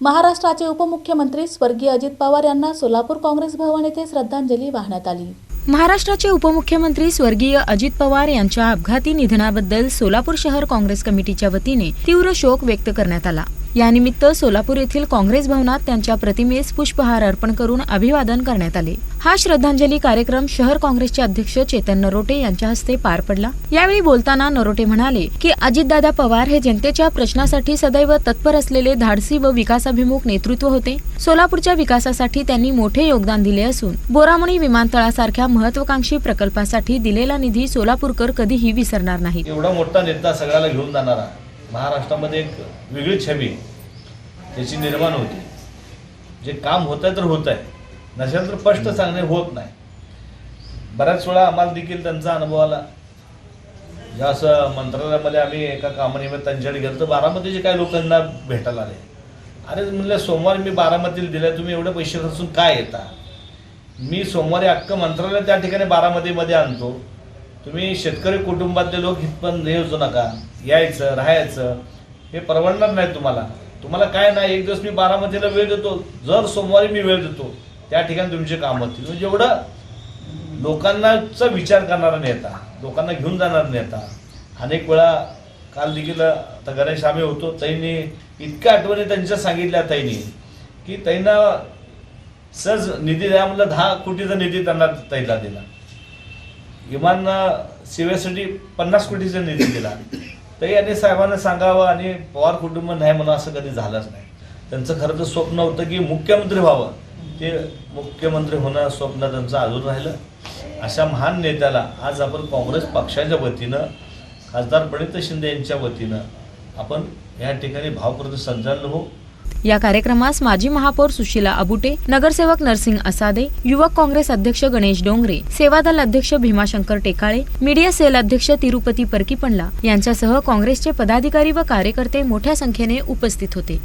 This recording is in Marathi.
महाराष्ट्राचे उपमुख्यमंत्री स्वर्गीय अजित पवार यांना सोलापूर काँग्रेस भवन येथे श्रद्धांजली वाहण्यात आली। महाराष्ट्राचे उपमुख्यमंत्री स्वर्गीय अजित पवार यांच्या अपघाती निधनाबद्दल सोलापूर शहर काँग्रेस कमिटीच्या वतीने तीव्र शोक व्यक्त करण्यात आला। यानिमित्त सोलापूर येथील काँग्रेस भवनात त्यांच्या प्रतिमेस पुष्पहार अर्पण करून अभिवादन करण्यात आले। हा श्रद्धांजली कार्यक्रम शहर काँग्रेसचे अध्यक्ष चेतन नरोटे यांच्या हस्ते पार पडला। यावेळी बोलताना नरोटे म्हणाले की अजितदादा पवार हे जनतेच्या प्रश्नासाठी सदैव तत्पर असलेले धाडसी व विकासाभिमुख नेतृत्व होते। सोलापूरच्या विकासासाठी त्यांनी मोठे योगदान दिले असून बोरामणी विमानतळासारख्या महत्त्वाकांक्षी प्रकल्पासाठी दिलेला निधी सोलापूरकर कधीही विसरणार नाहीत। एवढा मोठा नेता सगळ्याला घेऊन जाणारा महाराष्ट्रामध्ये एक वेगळी छबी त्याची निर्माण होती। जे काम होतंय तर होत आहे, नसेल तर स्पष्ट सांगणे होत नाही। बऱ्याच वेळा आम्हाला देखील त्यांचा अनुभव आला। ज्या असं मंत्रालयामध्ये आम्ही एका कामानिमित्त त्यांच्याकडे गेलो तर बारामतीचे काही लोक त्यांना भेटायला आले। अरे म्हणले सोमवारी मी बारामतीला दिले, तुम्ही एवढे पैसे खर्चून काय येता? मी सोमवारी अख्खं मंत्रालय त्या ठिकाणी बारामतीमध्ये आणतो, तुम्ही शेतकरी कुटुंबातले लोक इथपर्यंत येऊ नका, यायचं राहायचं हे परवडणार नाही तुम्हाला। तुम्हाला काय नाही, एक दिवस मी बारामतीला वेळ देतो, जर सोमवारी मी वेळ देतो त्या ठिकाणी तुमचे काम होतील। म्हणजे एवढं लोकांनाचा विचार करणारा नेता, लोकांना घेऊन जाणारा नेता। अनेक वेळा काल देखील आता गणेश आम्ही होतो, ताईंनी इतक्या आठवणी त्यांच्या सांगितल्या ताईंनी की ताईंना सहज निधी द्या म्हणलं, 10 कोटीचा निधी त्यांना ताईला दिला। विमान सेवेसाठी 50 कोटीचा निधी दिला। तरी आणि साहेबांना सांगावं आणि पवार कुटुंब नाही म्हणून असं कधी झालंच नाही। त्यांचं खरं तर स्वप्न होतं की मुख्यमंत्री व्हावं, ते मुख्यमंत्री होणं स्वप्न त्यांचं अजून राहिलं। अशा महान नेत्याला आज आपण काँग्रेस पक्षाच्या वतीनं, खासदार प्रणित शिंदे यांच्या वतीनं आपण या ठिकाणी भावपूर्ण श्रद्धांजली हो। या कार्यक्रमास माजी महापौर सुशीला अबुटे, नगरसेवक नरसिंग असादे, युवक काँग्रेस अध्यक्ष गणेश डोंगरे, सेवादल अध्यक्ष भीमाशंकर टेकाळे, मीडिया सेल अध्यक्ष तिरुपती परकीपंडला यांच्यासह काँग्रेसचे पदाधिकारी व कार्यकर्ते मोठ्या संख्येने उपस्थित होते।